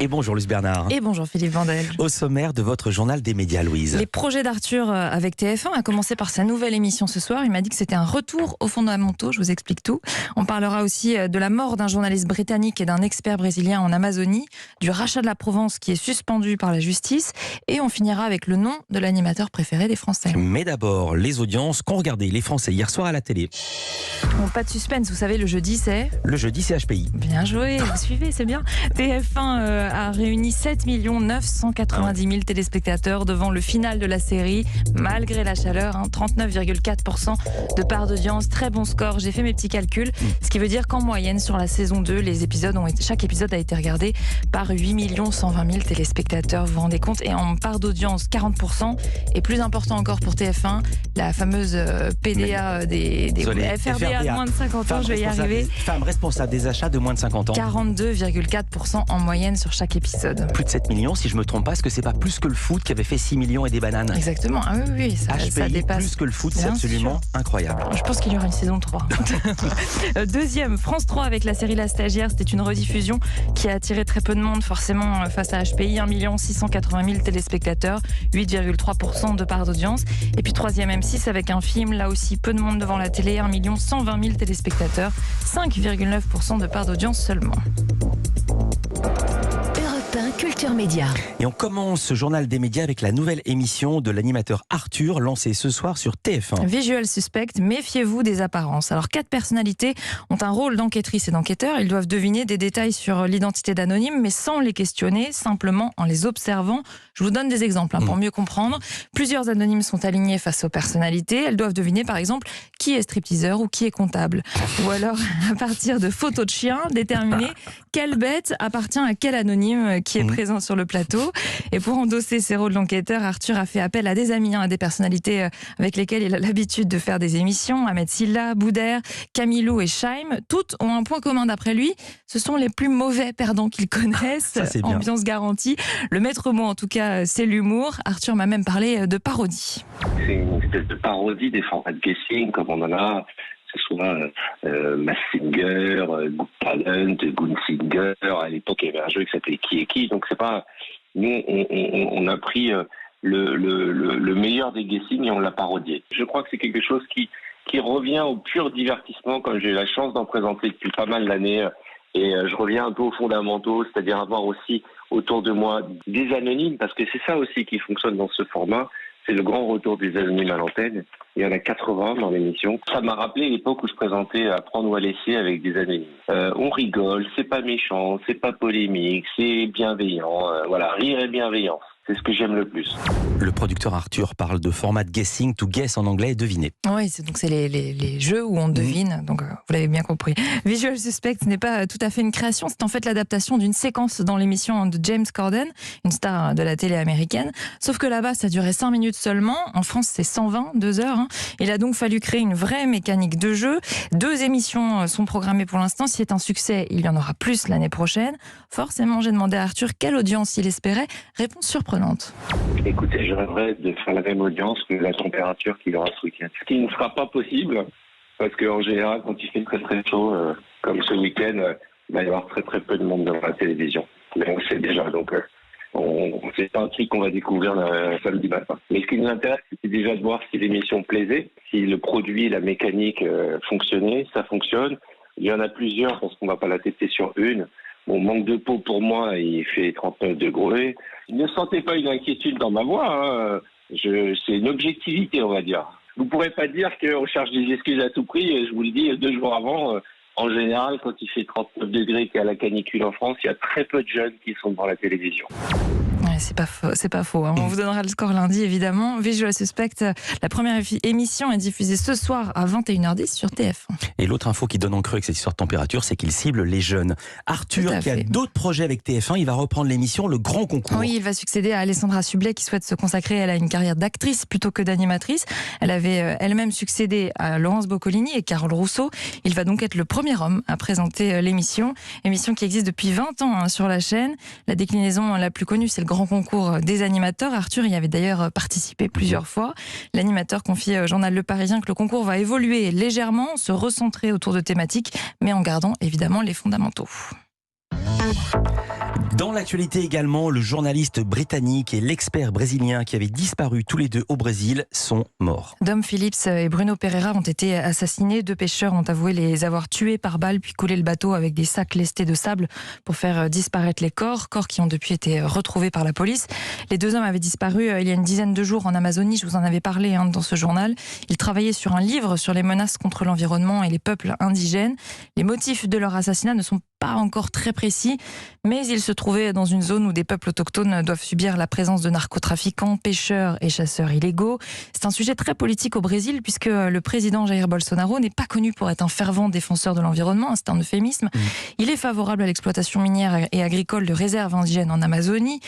Et bonjour Luce Bernard. Et bonjour Philippe Vandel. Au sommaire de votre journal des médias, Louise. Les projets d'Arthur avec TF1 a commencé par sa nouvelle émission ce soir. Il m'a dit que c'était un retour aux fondamentaux, je vous explique tout. On parlera aussi de la mort d'un journaliste britannique et d'un expert brésilien en Amazonie, du rachat de la Provence qui est suspendu par la justice, et on finira avec le nom de l'animateur préféré des Français. Mais d'abord, les audiences qu'ont regardé les Français hier soir à la télé. Bon, pas de suspense, vous savez, le jeudi c'est... Le jeudi, c'est HPI. Bien joué, vous suivez, c'est bien. TF1 a réuni 7 990 000 téléspectateurs devant le final de la série, malgré la chaleur, 39,4% de part d'audience, très bon score. J'ai fait mes petits calculs, ce qui veut dire qu'en moyenne sur la saison 2, chaque épisode a été regardé par 8 120 000 téléspectateurs, vous vous rendez compte, et en part d'audience 40%, et plus important encore pour TF1, la fameuse PDA des FRDA de moins de 50 ans, je vais y arriver. Femme responsable des achats de moins de 50 ans. 42,4% en moyenne sur chaque épisode. Plus de 7 millions, si je me trompe pas, est-ce que c'est pas plus que le foot qui avait fait 6 millions et des bananes? Exactement, ah oui, ça dépasse. Plus que le foot, c'est Bien absolument incroyable. Je pense qu'il y aura une saison 3. Deuxième, France 3 avec la série La Stagiaire, c'était une rediffusion qui a attiré très peu de monde, forcément face à HPI, 1 680 000 téléspectateurs, 8,3% de part d'audience. Et puis troisième M6 avec un film, là aussi peu de monde devant la télé, 1 120 000 téléspectateurs, 5,9% de part d'audience seulement. Culture Média. Et on commence ce journal des médias avec la nouvelle émission de l'animateur Arthur, lancée ce soir sur TF1. Visual Suspect, méfiez-vous des apparences. Alors 4 personnalités ont un rôle d'enquêtrice et d'enquêteur. Ils doivent deviner des détails sur l'identité d'anonymes, mais sans les questionner, simplement en les observant. Je vous donne des exemples pour mieux comprendre. Plusieurs anonymes sont alignés face aux personnalités. Elles doivent deviner par exemple qui est stripteaseur ou qui est comptable. Ou alors, à partir de photos de chiens, déterminer quelle bête appartient à quel anonyme qui est présent sur le plateau. Et pour endosser ses rôles d'enquêteur, Arthur a fait appel à des amis, à des personnalités avec lesquelles il a l'habitude de faire des émissions. Ahmed Silla, Boudère, Camilou et Chaim. Toutes ont un point commun d'après lui. Ce sont les plus mauvais perdants qu'ils connaissent. Ça, c'est bien. Ambiance garantie. Le maître mot, en tout cas, c'est l'humour. Arthur m'a même parlé de parodie. C'est une espèce de parodie des formats de guessing, comme on en a, que ce soit Mass Singer, Good Talent, Good Singer. À l'époque, il y avait un jeu qui s'appelait Qui est qui. Donc, c'est pas. Nous, on a pris le meilleur des guessing et on l'a parodié. Je crois que c'est quelque chose qui revient au pur divertissement, comme j'ai eu la chance d'en présenter depuis pas mal d'années. Et je reviens un peu aux fondamentaux, c'est-à-dire avoir aussi autour de moi des anonymes, parce que c'est ça aussi qui fonctionne dans ce format. C'est le grand retour des anonymes à l'antenne. Il y en a 80 dans l'émission. Ça m'a rappelé l'époque où je présentais À prendre ou à laisser avec des anonymes. On rigole, c'est pas méchant, c'est pas polémique, c'est bienveillant. Voilà, rire et bienveillance. C'est ce que j'aime le plus. Le producteur Arthur parle de format de guessing, to guess en anglais, deviner. Oui, c'est les jeux où on devine, donc vous l'avez bien compris. Visual Suspect, ce n'est pas tout à fait une création, c'est en fait l'adaptation d'une séquence dans l'émission de James Corden, une star de la télé américaine. Sauf que là-bas, ça durait 5 minutes seulement. En France, c'est 120, 2 heures. Il a donc fallu créer une vraie mécanique de jeu. 2 émissions sont programmées pour l'instant. Si c'est un succès, il y en aura plus l'année prochaine. Forcément, j'ai demandé à Arthur quelle audience il espérait. Réponse surprenante. Écoutez, je rêverais de faire la même audience que la température qu'il aura ce week-end. Ce qui ne sera pas possible, parce qu'en général, quand il fait très très chaud, comme ce week-end, il va y avoir très très peu de monde devant la télévision. Mais on le sait déjà, donc c'est pas un truc qu'on va découvrir le samedi matin. Mais ce qui nous intéresse, c'est déjà de voir si l'émission plaisait, si le produit, la mécanique fonctionnait, ça fonctionne. Il y en a plusieurs, parce qu'on va pas la tester sur une. Mon manque de peau, pour moi, il fait 39 degrés. Ne sentez pas une inquiétude dans ma voix. C'est une objectivité, on va dire. Vous ne pourrez pas dire qu'on cherche des excuses à tout prix. Je vous le dis, 2 jours avant, en général, quand il fait 39 degrés et qu'il y a la canicule en France, il y a très peu de jeunes qui sont devant la télévision. Ouais, c'est pas faux. On vous donnera le score lundi, évidemment. Visual Suspect, la première émission est diffusée ce soir à 21h10 sur TF1. Et l'autre info qui donne en creux avec cette histoire de température, c'est qu'il cible les jeunes. Arthur, qui a d'autres projets avec TF1, il va reprendre l'émission Le Grand Concours. Oui, il va succéder à Alessandra Sublet, qui souhaite se consacrer à une carrière d'actrice plutôt que d'animatrice. Elle avait elle-même succédé à Laurence Boccolini et Carole Rousseau. Il va donc être le premier homme à présenter l'émission. Émission qui existe depuis 20 ans sur la chaîne. La déclinaison la plus connue, c'est le Grand Concours des animateurs. Arthur y avait d'ailleurs participé plusieurs fois. L'animateur confie au journal Le Parisien que le concours va évoluer légèrement, se recentrer autour de thématiques, mais en gardant évidemment les fondamentaux. Dans l'actualité également, le journaliste britannique et l'expert brésilien qui avaient disparu tous les deux au Brésil sont morts. Dom Phillips et Bruno Pereira ont été assassinés. 2 pêcheurs ont avoué les avoir tués par balle puis coulé le bateau avec des sacs lestés de sable pour faire disparaître les corps qui ont depuis été retrouvés par la police. Les 2 hommes avaient disparu il y a une dizaine de jours en Amazonie. Je vous en avais parlé dans ce journal. Ils travaillaient sur un livre sur les menaces contre l'environnement et les peuples indigènes. Les motifs de leur assassinat ne sont pas encore très précis, mais ils se trouvaient dans une zone où des peuples autochtones doivent subir la présence de narcotrafiquants, pêcheurs et chasseurs illégaux. C'est un sujet très politique au Brésil puisque le président Jair Bolsonaro n'est pas connu pour être un fervent défenseur de l'environnement, c'est un euphémisme. Il est favorable à l'exploitation minière et agricole de réserves indigènes en Amazonie,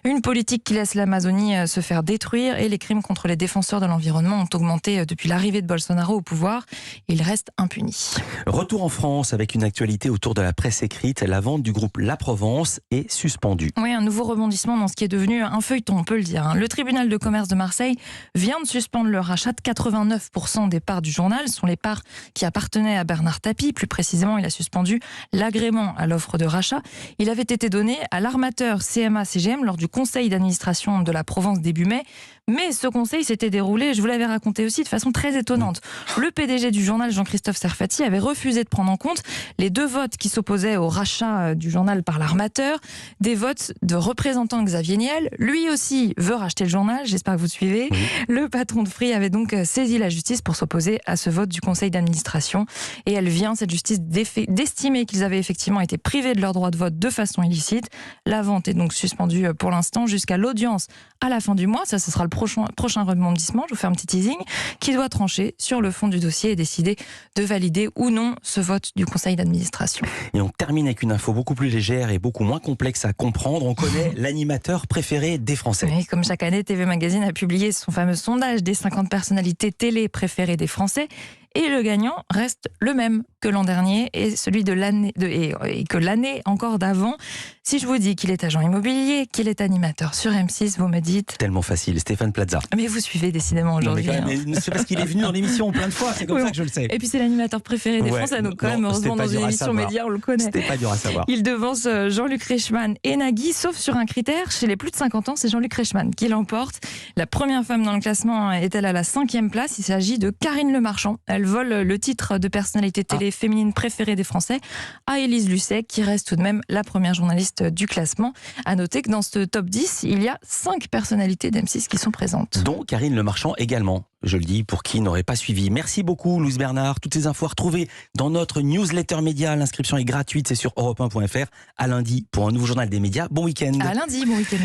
une politique qui laisse l'Amazonie se faire détruire, et les crimes contre les défenseurs de l'environnement ont augmenté depuis l'arrivée de Bolsonaro au pouvoir. Il reste impuni. Retour en France avec une actualité autour de la presse écrite. La vente du groupe La Provence est suspendue. Oui, un nouveau rebondissement dans ce qui est devenu un feuilleton, on peut le dire. Le tribunal de commerce de Marseille vient de suspendre le rachat de 89% des parts du journal. Ce sont les parts qui appartenaient à Bernard Tapie. Plus précisément, il a suspendu l'agrément à l'offre de rachat. Il avait été donné à l'armateur CMA-CGM lors du conseil d'administration de la Provence début mai. Mais ce conseil s'était déroulé, je vous l'avais raconté aussi, de façon très étonnante. Le PDG du journal, Jean-Christophe Serfati, avait refusé de prendre en compte les 2 votes qui s'opposaient au rachat du journal par l'armateur, des votes de représentants Xavier Niel. Lui aussi veut racheter le journal, j'espère que vous suivez. Oui. Le patron de Free avait donc saisi la justice pour s'opposer à ce vote du conseil d'administration. Et elle vient, cette justice, d'estimer qu'ils avaient effectivement été privés de leur droit de vote de façon illicite. La vente est donc suspendue pour l'instant jusqu'à l'audience à la fin du mois. Ça, ce sera le prochain rebondissement, je vous fais un petit teasing, qui doit trancher sur le fond du dossier et décider de valider ou non ce vote du conseil d'administration. Et on termine avec une info beaucoup plus légère et beaucoup moins complexe à comprendre. On connaît l'animateur préféré des Français. Oui, comme chaque année, TV Magazine a publié son fameux sondage des 50 personnalités télé préférées des Français. Et le gagnant reste le même que l'an dernier et celui de l'année et que l'année encore d'avant. Si je vous dis qu'il est agent immobilier, qu'il est animateur sur M6, vous me dites... Tellement facile, Stéphane Plaza. Mais vous suivez décidément aujourd'hui. C'est parce qu'il est venu dans l'émission plein de fois, c'est comme ça que je le sais. Et puis c'est l'animateur préféré des Français, donc quand même, heureusement, dans une émission média, on le connaît. C'était pas dur à savoir. Il devance Jean-Luc Reichmann et Nagui, sauf sur un critère, chez les plus de 50 ans, c'est Jean-Luc Reichmann qui l'emporte. La première femme dans le classement est-elle à la 5e place. Il s'agit de Karine Le Marchand. Elle vole le titre de personnalité télé féminine préférée des Français à Élise Lucet, qui reste tout de même la première journaliste du classement. À noter que dans ce top 10, il y a 5 personnalités d'M6 qui sont présentes. Dont Karine Le Marchand également. Je le dis pour qui n'aurait pas suivi. Merci beaucoup, Louise Bernard. Toutes ces infos à retrouver dans notre newsletter média. L'inscription est gratuite, c'est sur europe1.fr. À lundi pour un nouveau journal des médias. Bon week-end. À lundi, bon week-end.